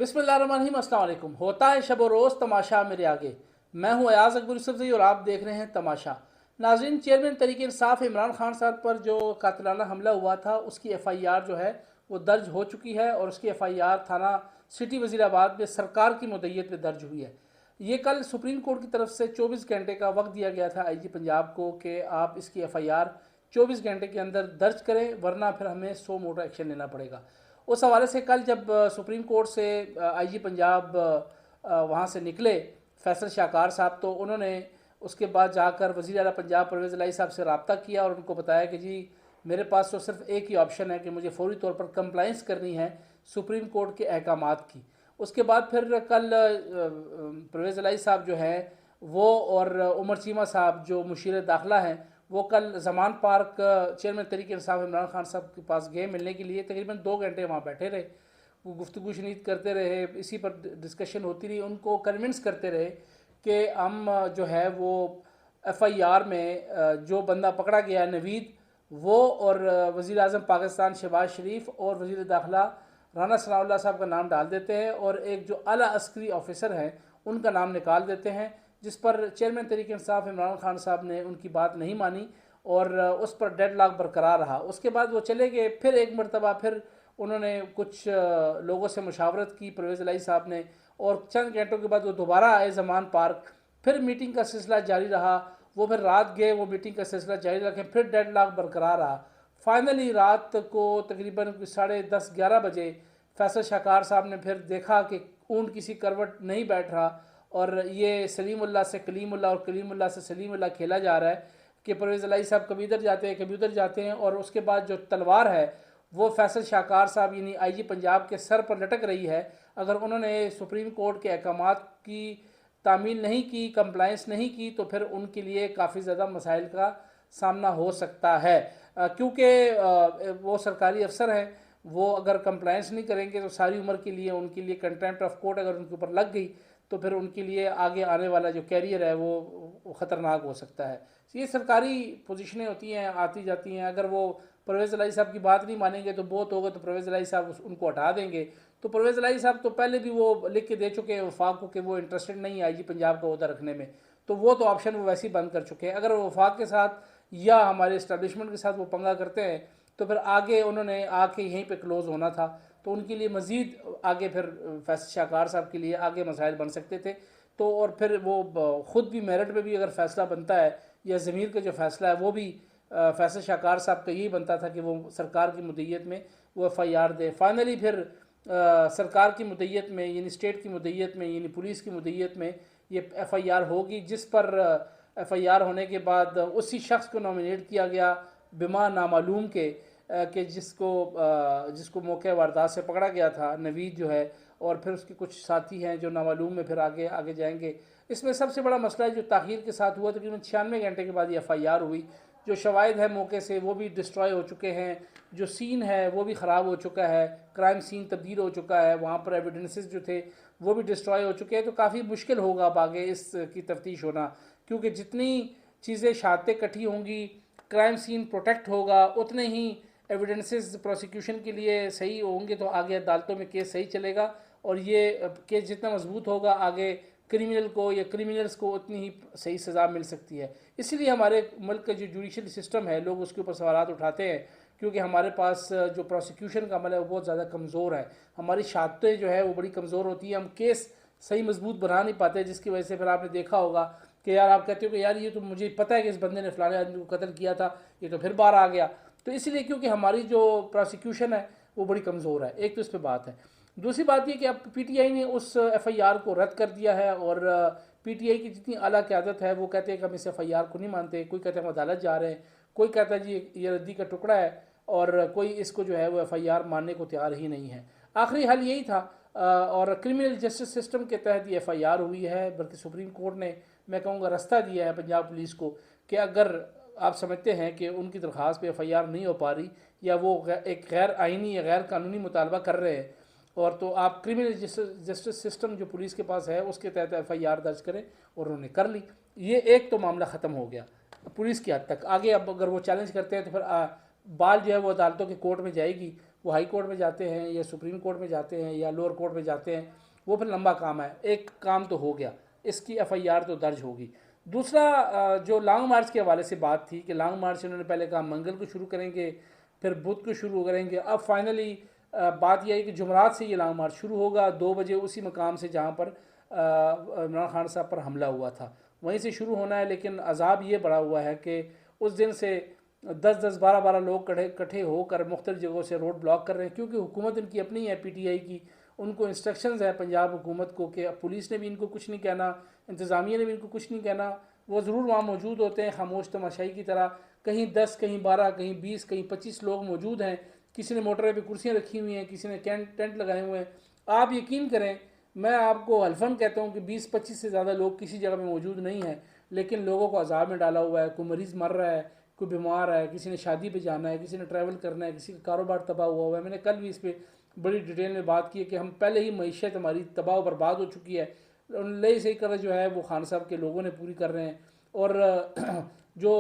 बिस्मिल्लाहिर्रहमानिर्रहीम। अस्सलाम वालेकुम। होता है शब रोज़ तमाशा मेरे आगे। मैं हूँ अयाज अकबर यूसुफजई और आप देख रहे हैं तमाशा। नाज़रीन, चेयरमैन तहरीक इंसाफ इमरान खान साहब पर जो कातिलाना हमला हुआ था उसकी एफआईआर जो है वो दर्ज हो चुकी है और उसकी एफआईआर थाना सिटी वज़ीराबाद में सरकार की मुद्दत में दर्ज हुई है। ये कल सुप्रीम कोर्ट की तरफ से 24 घंटे का वक्त दिया गया था आईजी पंजाब को कि आप इसकी एफआईआर 24 घंटे के अंदर दर्ज करें, वरना फिर हमें सो मोटो एक्शन लेना पड़ेगा। उस हवाले से कल जब सुप्रीम कोर्ट से आईजी पंजाब वहाँ से निकले फैसल शाहकार साहब, तो उन्होंने उसके बाद जाकर वज़ीर आला पंजाब परवेज़ इलाही साहब से रब्ता किया और उनको बताया कि जी मेरे पास तो सिर्फ एक ही ऑप्शन है कि मुझे फौरी तौर पर कंप्लाइंस करनी है सुप्रीम कोर्ट के अहकामात की। उसके बाद फिर कल परवेज़ इलाही साहब जो हैं वो और उमर चीमा साहब जो मुशीर दाखिला हैं वो कल जमान पार्क चेयरमैन तहरीक इंसाफ इमरान खान साहब के पास गए मिलने के लिए। तकरीबन 2 घंटे वहाँ बैठे रहे, वो गुफ्तगू शनीद करते रहे, इसी पर डिस्कशन होती रही, उनको कन्विंस करते रहे कि हम जो है वो एफआईआर में जो बंदा पकड़ा गया नवीद वो और वज़ीर आज़म पाकिस्तान शहबाज शरीफ और वज़ीर दाखिला राना सनाउल्लाह साहब का नाम डाल देते हैं और एक जो आला अस्करी ऑफिसर हैं उनका नाम निकाल देते हैं, जिस पर चेयरमैन तहरीक इंसाफ इमरान खान साहब ने उनकी बात नहीं मानी और उस पर डेडलॉक बरकरार रहा। उसके बाद वो चले गए। फिर एक मरतबा फिर उन्होंने कुछ लोगों से मुशावरत की परवेज़ इलाही साहब ने, और चंद घंटों के बाद वो दोबारा आए जमान पार्क। फिर मीटिंग का सिलसिला जारी रहा, वो फिर रात गए, वो मीटिंग का सिलसिला जारी रखें, फिर डेडलॉक बरकरार रहा। फाइनली रात को तकरीबन 10:30-11 बजे फैसल शाहकार साहब ने फिर देखा कि ऊँट किसी करवट नहीं बैठ रहा और ये सलीमुल्लाह से कलीमुल्लाह और कलीमुल्लाह से सलीमुल्लाह खेला जा रहा है कि परवेज़ इलाही साहब कभी इधर जाते हैं कभी उधर जाते हैं। और उसके बाद जो तलवार है वो फैसल शाहकार साहब यानी आईजी पंजाब के सर पर लटक रही है। अगर उन्होंने सुप्रीम कोर्ट के अहकामात की तामील नहीं की, कंप्लाइंस नहीं की, तो फिर उनके लिए काफ़ी ज़्यादा मसाइल का सामना हो सकता है, क्योंकि वो सरकारी अफसर हैं। वो अगर कंप्लाइंस नहीं करेंगे तो सारी उम्र के लिए उनके लिए कंटेम्प्ट ऑफ कोर्ट अगर उनके ऊपर लग गई तो फिर उनके लिए आगे आने वाला जो कैरियर है वो ख़तरनाक हो सकता है। ये सरकारी पोजीशनें होती हैं, आती जाती हैं। अगर वो परवेज़ इलाही साहब की बात नहीं मानेंगे तो बहुत होगा तो परवेज़ इलाही साहब उनको हटा देंगे। तो परवेज़ इलाही साहब तो पहले भी वो लिख के दे चुके हैं वफाक को कि वो इंटरेस्टेड नहीं है आईजी पंजाब का ओहदा रखने में, तो वो तो ऑप्शन वो वैसे ही बंद कर चुके हैं। अगर वो वफाक के साथ या हमारे इस्टेब्लिशमेंट के साथ वो पंगा करते हैं तो फिर आगे उन्होंने आके यहीं पे क्लोज़ होना था, तो उनके लिए मज़ीद आगे फिर फैसल शाहकार साहब के लिए आगे मसाइल बन सकते थे। तो और फिर वो ख़ुद भी मेरिट में भी अगर फ़ैसला बनता है या ज़मीर का जो फ़ैसला है वो भी फैसल शाहकार साहब का यही बनता था कि वो सरकार की मुद्दत में वो एफआईआर दे। फाइनली फिर सरकार की मुद्दत में यानी स्टेट की मुद्दत में यानी पुलिस की मुद्दत में ये एफआईआर होगी, जिस पर एफआईआर होने के बाद उसी शख्स को नॉमिनेट किया गया बिमा नामालूम के कि जिसको मौके वारदात से पकड़ा गया था नवीद जो है, और फिर उसके कुछ साथी हैं जो नामालूम में फिर आगे आगे जाएंगे। इसमें सबसे बड़ा मसला है जो ताख़ीर के साथ हुआ, तकरीबन 96 घंटे के बाद ये एफआईआर हुई। जो शवाहिद है मौके से वो भी डिस्ट्रॉय हो चुके हैं, जो सीन है वो भी ख़राब हो चुका है, क्राइम सीन तब्दील हो चुका है, वहाँ पर एविडेंसेस जो थे वो भी डिस्ट्रॉय हो चुके हैं। तो काफ़ी मुश्किल होगा अब आगे इसकी तफ्तीश होना, क्योंकि जितनी चीज़ें शहादतें इकट्ठी होंगी, क्राइम सीन प्रोटेक्ट होगा, उतने ही एविडेंसेस प्रोसिक्यूशन के लिए सही होंगे तो आगे अदालतों में केस सही चलेगा। और ये केस जितना मजबूत होगा आगे क्रिमिनल को या क्रिमिनल्स को उतनी ही सही सज़ा मिल सकती है। इसीलिए हमारे मुल्क का जो जुडिशल सिस्टम है लोग उसके ऊपर सवालात उठाते हैं, क्योंकि हमारे पास जो प्रोसिक्यूशन का अमल है वो बहुत ज़्यादा कमज़ोर है। हमारी शहादतें जो है वो बड़ी कमज़ोर होती हैं, हम केस सही मजबूत बना नहीं पाते, जिसकी वजह से फिर आपने देखा होगा कि यार आप कहते हो कि यार ये तो मुझे पता है कि इस बंदे ने फ़लाने आदमी को कत्ल किया था, ये तो फिर बाहर आ गया। तो इसलिए क्योंकि हमारी जो प्रोसिक्यूशन है वो बड़ी कमज़ोर है। एक तो इस पर बात है। दूसरी बात ये कि अब पीटीआई ने उस एफआईआर को रद्द कर दिया है और पीटीआई की जितनी आला क़यादत है वो कहते हैं कि हम इस एफआईआर को नहीं मानते। कोई कहते हैं हम अदालत जा रहे हैं, कोई कहता है जी ये रद्दी का टुकड़ा है, और कोई इसको जो है वो एफआईआर मानने को तैयार ही नहीं है। आखिरी हल यही था और क्रिमिनल जस्टिस सिस्टम के तहत ये एफआईआर हुई है। बल्कि सुप्रीम कोर्ट ने मैं कहूँगा रास्ता दिया है पंजाब पुलिस को कि अगर आप समझते हैं कि उनकी दरख्वास्त पे एफआईआर नहीं हो पा रही या वो एक गैर आइनी या गैर कानूनी मुतालबा कर रहे हैं, और तो आप क्रिमिनल जस्टिस सिस्टम जो पुलिस के पास है उसके तहत एफआईआर दर्ज करें, और उन्होंने कर ली। ये एक तो मामला ख़त्म हो गया पुलिस की हद तक। आगे अब अगर वो चैलेंज करते हैं तो फिर बाल जो है वो अदालतों के कोर्ट में जाएगी, वो हाई कोर्ट में जाते हैं या सुप्रीम कोर्ट में जाते हैं या लोअर कोर्ट में जाते हैं, वो फिर लंबा काम है। एक काम तो हो गया, इसकी एफआईआर तो दर्ज होगी। दूसरा जो लॉन्ग मार्च के हवाले से बात थी कि लॉन्ग मार्च इन्होंने पहले कहा मंगल को शुरू करेंगे, फिर बुध को शुरू करेंगे। अब फाइनली बात यह है कि जुमरात से ये लॉन्ग मार्च शुरू होगा 2 बजे उसी मकाम से जहाँ पर इमरान खान साहब पर हमला हुआ था, वहीं से शुरू होना है। लेकिन अजाब ये बढ़ा हुआ है कि उस दिन से 10-10, 12-12 लोग इकट्ठे होकर मुख्तलिफ जगहों से रोड ब्लॉक कर रहे हैं, क्योंकि हुकूमत इनकी अपनी है पीटीआई की। उनको इंस्ट्रक्शंस है पंजाब हुकूमत को कि पुलिस ने भी इनको कुछ नहीं कहना, इंतज़ामिया ने भी इनको कुछ नहीं कहना। वो ज़रूर वहाँ मौजूद होते हैं खामोश तमाशाई की तरह, कहीं 10, कहीं 12, कहीं 20, कहीं 25 लोग मौजूद हैं। किसी ने मोटरे पे कुर्सियाँ रखी हुई हैं, किसी ने टेंट लगाए हुए हैं। आप यकीन करें, मैं आपको हल्फन कहता हूँ कि 20-25 से ज़्यादा लोग किसी जगह में मौजूद नहीं हैं, लेकिन लोगों को अजाब में डाला हुआ है। कोई मरीज़ मर रहा है, कोई बीमार है, किसी ने शादी पे जाना है, किसी ने ट्रैवल करना है, किसी का कारोबार तबाह हुआ है। मैंने कल भी इस पर बड़ी डिटेल में बात की है कि हम पहले ही मईशत हमारी तबाह बर्बाद हो चुकी है, ले सही कर जो है वो खान साहब के लोगों ने पूरी कर रहे हैं। और जो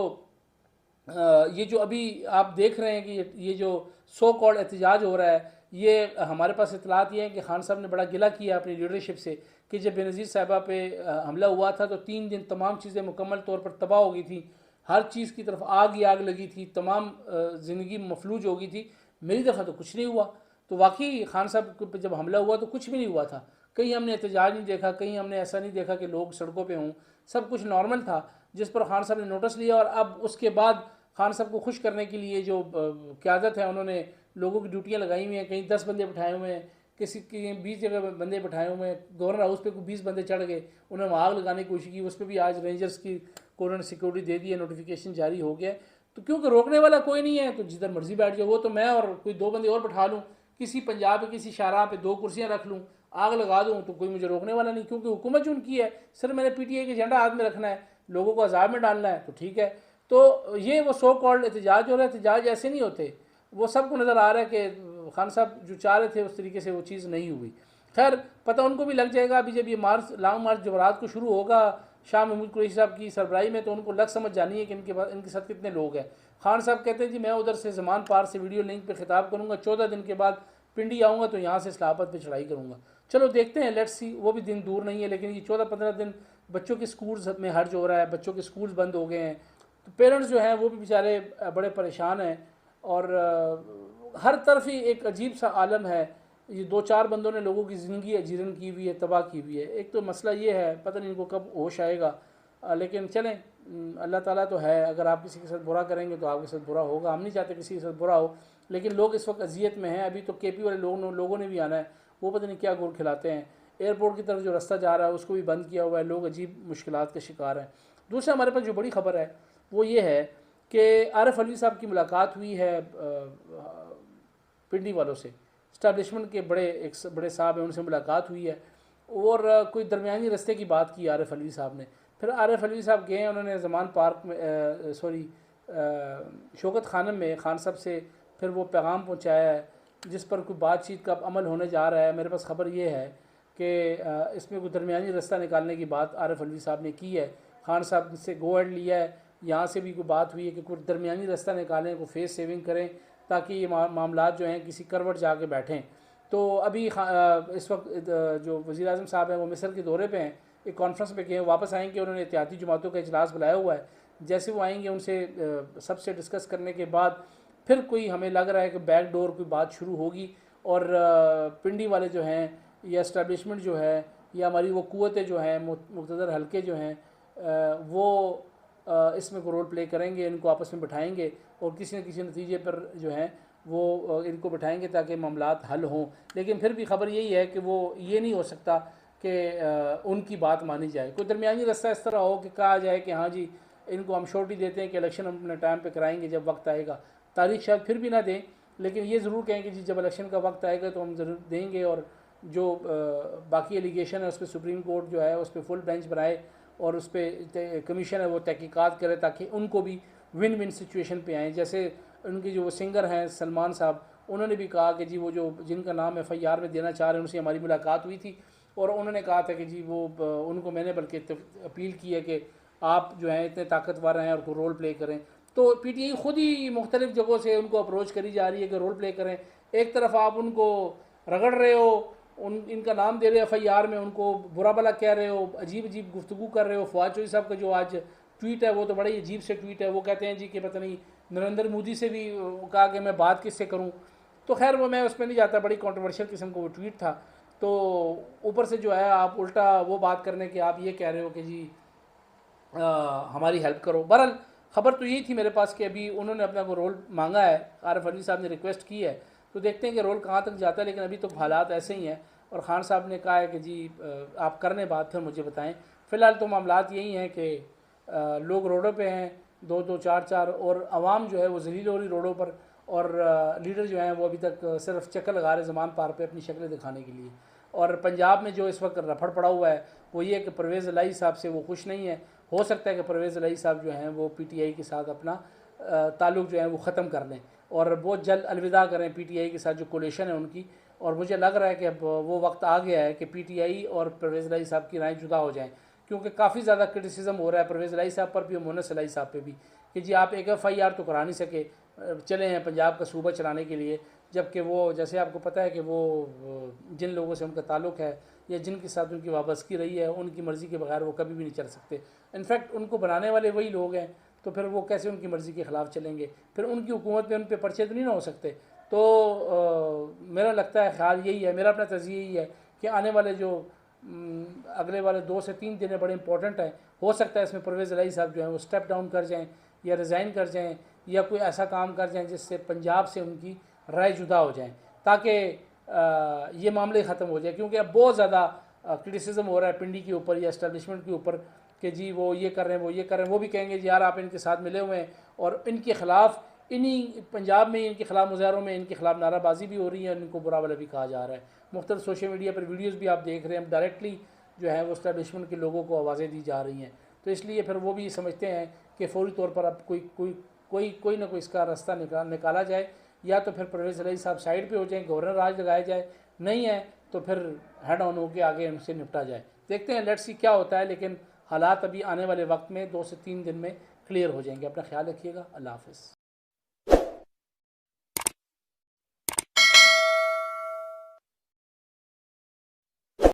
ये जो अभी आप देख रहे हैं कि ये जो सो कॉल्ड एहतजाज हो रहा है, ये हमारे पास इतलात ये है कि खान साहब ने बड़ा गिला किया अपनी लीडरशिप से कि जब बेनज़ीर साहिबा पे हमला हुआ था तो 3 दिन तमाम चीज़ें मुकम्मल तौर पर तबाह हो गई थी, हर चीज़ की तरफ आग ही आग लगी थी, तमाम ज़िंदगी मफलूज हो गई थी। मेरी दफ़ा तो कुछ नहीं हुआ। तो वाकई खान साहब पे जब हमला हुआ तो कुछ भी नहीं हुआ था, कहीं हमने एहतजाज नहीं देखा, कहीं हमने ऐसा नहीं देखा कि लोग सड़कों पर हों, सब कुछ नॉर्मल था। जिस पर खान साहब ने नोटिस लिया और अब उसके बाद खान साहब को खुश करने के लिए जो क़यादत है उन्होंने लोगों की ड्यूटियाँ लगाई हुई हैं। कहीं 10 बंदे बिठाए हुए हैं, किसी की 20 जगह बंदे बिठाए हुए हैं। गवर्नर हाउस पे कोई 20 बंदे चढ़ गए, उन्होंने आग लगाने की कोशिश की, उस पर भी आज रेंजर्स की को उन्होंने सिक्योरिटी दे दी है, नोटिफिकेशन जारी हो गया। तो क्योंकि रोकने वाला कोई नहीं है तो जिधर मर्जी बैठ जाओ। वो तो मैं और कोई 2 बंदे और बिठा लूँ, किसी पंजाब के किसी शाहराह पे 2 कुर्सियाँ रख लूँ, आग लगा दूँ, तो कोई मुझे रोकने वाला नहीं, क्योंकि हुकूमत जो उनकी है। सिर्फ मैंने पीटीआई का झंडा हाथ में रखना है, लोगों को अजाब में डालना है, तो ठीक है। तो ये वो सो कॉल्ड एहतजाज हो रहा है, एहतजाज ऐसे नहीं होते। वो सबको नज़र आ रहा है कि खान साहब जो चाह रहे थे उस तरीके से वो चीज़ नहीं हुई। खैर पता उनको भी लग जाएगा अभी जब ये लॉन्ग मार्च जुमेरात को शुरू होगा शाह महमूद कुरैशी साहब की सरबराही में, तो उनको लग समझ जानी है कि इनके साथ कितने लोग हैं। खान साहब कहते हैं जी मैं उधर से ज़मान पार से वीडियो लिंक पे खिताब करूँगा, 14 दिन के बाद पिंडी आऊँगा तो यहाँ से इस्लामाबाद पे चढ़ाई करूँगा। चलो देखते हैं, लेट्स सी, वो भी दिन दूर नहीं है। लेकिन ये 14-15 दिन बच्चों के स्कूल्स में हर्ज हो रहा है, बच्चों के स्कूल्स बंद हो गए हैं, तो पेरेंट्स जो हैं वो भी बेचारे बड़े परेशान हैं। और हर तरफ ही एक अजीब सा आलम है। ये 2-4 बंदों ने लोगों की ज़िंदगी अजीरन की हुई है, तबाह की हुई है। एक तो मसला ये है, पता नहीं इनको कब होश आएगा। लेकिन चलें, अल्लाह ताला तो है, अगर आप किसी के साथ बुरा करेंगे तो आपके साथ बुरा होगा। हम नहीं चाहते किसी के साथ बुरा हो, लेकिन लोग इस वक्त अजियत में हैं। अभी तो केपी वाले लोगों ने भी आना है, वो पता नहीं क्या गुड़ खिलाते हैं। एयरपोर्ट की तरफ जो रास्ता जा रहा है उसको भी बंद किया हुआ है, लोग अजीब मुश्किलात का शिकार हैं। दूसरा हमारे पास जो बड़ी ख़बर है वो ये है कि आरिफ अलवी साहब की मुलाकात हुई है पिंडी वालों से, इस्टेब्लिशमेंट के बड़े साहब हैं, उनसे मुलाकात हुई है और कोई दरमियानी रास्ते की बात की आरिफ अलवी साहब ने। फिर आरिफ अलवी साहब गए, उन्होंने ज़मान पार्क में शौकत खानम में खान साहब से फिर वो पैगाम पहुँचाया है जिस पर कोई बातचीत का अमल होने जा रहा है। मेरे पास ख़बर ये है कि इसमें कोई दरमियानी रास्ता निकालने की बात आरिफ अलवी साहब ने की है। खान साहब से गो एड लिया है, यहाँ से भी कोई बात हुई है कि कोई दरमियानी रास्ता निकालें, कोई फेस सेविंग करें ताकि ये मामला जो हैं किसी करवट जाके बैठें। तो अभी इस वक्त जो वज़ीर आज़म साहब हैं वो मिस्र के दौरे पे हैं, एक कॉन्फ्रेंस पे गए, वापस आएंगे। उन्होंने एहतियाती जमातों का इजलास बुलाया हुआ है, जैसे वो आएंगे उनसे सबसे डिस्कस करने के बाद फिर कोई हमें लग रहा है कि बैक डोर कोई बात शुरू होगी और पिंडी वाले जो हैं या इस्टेब्लिशमेंट जो है या हमारी वो क़ुव्वतें जो हैं मुक़्तदर हल्के जो हैं वो इसमें को रोल प्ले करेंगे, इनको आपस में बिठाएंगे और किसी न किसी नतीजे पर जो है वो इनको बिठाएंगे ताकि मामलात हल हों। लेकिन फिर भी ख़बर यही है कि वो ये नहीं हो सकता कि उनकी बात मानी जाए। कोई दरमियानी रास्ता इस तरह हो कि कहा जाए कि हाँ जी इनको हम श्योरिटी देते हैं कि इलेक्शन हम अपने टाइम पे कराएंगे जब वक्त आएगा। तारीख शायद फिर भी ना दें, लेकिन ये ज़रूर कहें कि जी जब इलेक्शन का वक्त आएगा तो हम ज़रूर देंगे। और जो बाकी एलिगेशन है उस पर सुप्रीम कोर्ट जो है उस पर फुल बेंच बनाए और उस पर कमीशन है वो तहकीकात करे ताकि उनको भी विन विन सिचुएशन पे आएँ। जैसे उनके जो सिंगर हैं सलमान साहब, उन्होंने भी कहा कि जी वो जो जिनका नाम एफआईआर में देना चाह रहे हैं उनसे हमारी मुलाकात हुई थी और उन्होंने कहा था कि जी वो उनको मैंने बल्कि अपील की है कि आप जो हैं इतने ताकतवर हैं और को रोल प्ले करें। तो पीटीआई खुद ही मुख्तलिफ जगहों से उनको अप्रोच करी जा रही है कि रोल प्ले करें। एक तरफ आप उनको रगड़ रहे हो, इनका नाम दे रहे हो FIR में, उनको बुरा भला कह रहे हो, अजीब अजीब गुफ्तगू कर रहे हो। फवाद चौधरी साहब का जो आज ट्वीट है वो तो बड़ा ही अजीब से ट्वीट है। वो कहते हैं जी कि पता नहीं नरेंद्र मोदी से भी कहा कि मैं बात किससे करूं। तो खैर वो मैं उस पर नहीं जाता, बड़ी कंट्रोवर्शियल किस्म का वो ट्वीट था। तो ऊपर से जो है आप उल्टा वो बात करने के आप ये कह रहे हो कि जी हमारी हेल्प करो। बहरहाल ख़बर तो यही थी मेरे पास कि अभी उन्होंने अपना को रोल मांगा है, आरिफ अलवी साहब ने रिक्वेस्ट की है, तो देखते हैं कि रोल कहाँ तक जाता है। लेकिन अभी तो हालात ऐसे ही हैं और ख़ान साहब ने कहा है कि जी आप करने बात फिर मुझे बताएं। फ़िलहाल तो मामलात यही हैं कि लोग रोडों पे हैं, दो दो चार चार, और आवाम जो है वो जलील हो रही रोडों पर, और लीडर जो हैं वो अभी तक सिर्फ चक्कर लगा रहे ज़मान पार पे अपनी शक्लें दिखाने के लिए। और पंजाब में जो इस वक्त रफड़ पड़ा हुआ है वो ये कि परवेज़ इलाही साहब से वो खुश नहीं है। हो सकता है कि परवेज़ इलाही साहब जो हैं वो PTI के साथ अपना ताल्लुक़ जो है वो ख़त्म कर लें और बहुत जल्द अलविदा करें PTI के साथ जो कोलेशन है उनकी। और मुझे लग रहा है कि अब वो वक्त आ गया है कि PTI और परवेज़ इलाही साहब की राय जुदा हो जाएँ, क्योंकि काफ़ी ज़्यादा क्रिटिसिज्म हो रहा है परवेज़ इलाही साहब पर भी और मोनस इलाही साहब पे भी कि जी आप एक FIR तो करा नहीं सके, चले हैं पंजाब का सूबा चलाने के लिए, जबकि वो जैसे आपको पता है कि वो जिन लोगों से उनका ताल्लुक़ है या जिनके साथ उनकी वाबस्तगी रही है उनकी मर्ज़ी के बगैर वो कभी भी नहीं चल सकते। इनफैक्ट उनको बनाने वाले वही लोग हैं, तो फिर वो कैसे उनकी मर्ज़ी के ख़िलाफ़ चलेंगे? फिर उनकी हुकूमत में उन पर पर्चे तो नहीं ना हो सकते। तो मेरा लगता है ख्याल यही है, मेरा अपना तज़िया यही है कि आने वाले जो अगले वाले 2 से 3 दिन बड़े इंपॉर्टेंट हैं। हो सकता है इसमें परवेज़ इलाही साहब जो हैं वो स्टेप डाउन कर जाएँ या रिज़ाइन कर जाएँ या कोई ऐसा काम कर जाएँ जिससे पंजाब से उनकी राय जुदा हो जाएँ, ताकि ये मामले ख़त्म हो जाए। क्योंकि अब बहुत ज़्यादा क्रिटिसिज्म हो रहा है पिंडी के ऊपर या इस्टेब्लिशमेंट के ऊपर कि जी वो ये कर रहे हैं, वो ये कर रहे हैं। वो भी कहेंगे जी यार आप इनके साथ मिले हुए हैं और इनके ख़िलाफ़ इन्हीं पंजाब में इनके ख़िलाफ़ मुज़ाहरों में इनके ख़िलाफ़ नाराबाजी भी हो रही है और इनको बुरा भला भी कहा जा रहा है। मुख्तलिफ सोशल मीडिया पर वीडियोज़ भी आप देख रहे हैं, डायरेक्टली जो है वो इस्टेब्लिशमेंट के लोगों को आवाज़ें दी जा रही हैं। तो इसलिए फिर वो भी समझते हैं कि फ़ौरी तौर पर अब कोई ना कोई इसका रास्ता निकाला जाए, या तो फिर परवेज़ इलाही साहब साइड पे हो जाएं, गवर्नर राज लगाया जाए, नहीं है तो फिर हेड ऑन होकर आगे उनसे निपटा जाए। देखते हैं, लेट्स सी क्या होता है। लेकिन हालात अभी आने वाले वक्त में 2 से 3 दिन में क्लियर हो जाएंगे। अपना ख्याल रखिएगा। अल्लाह हाफ़िज़।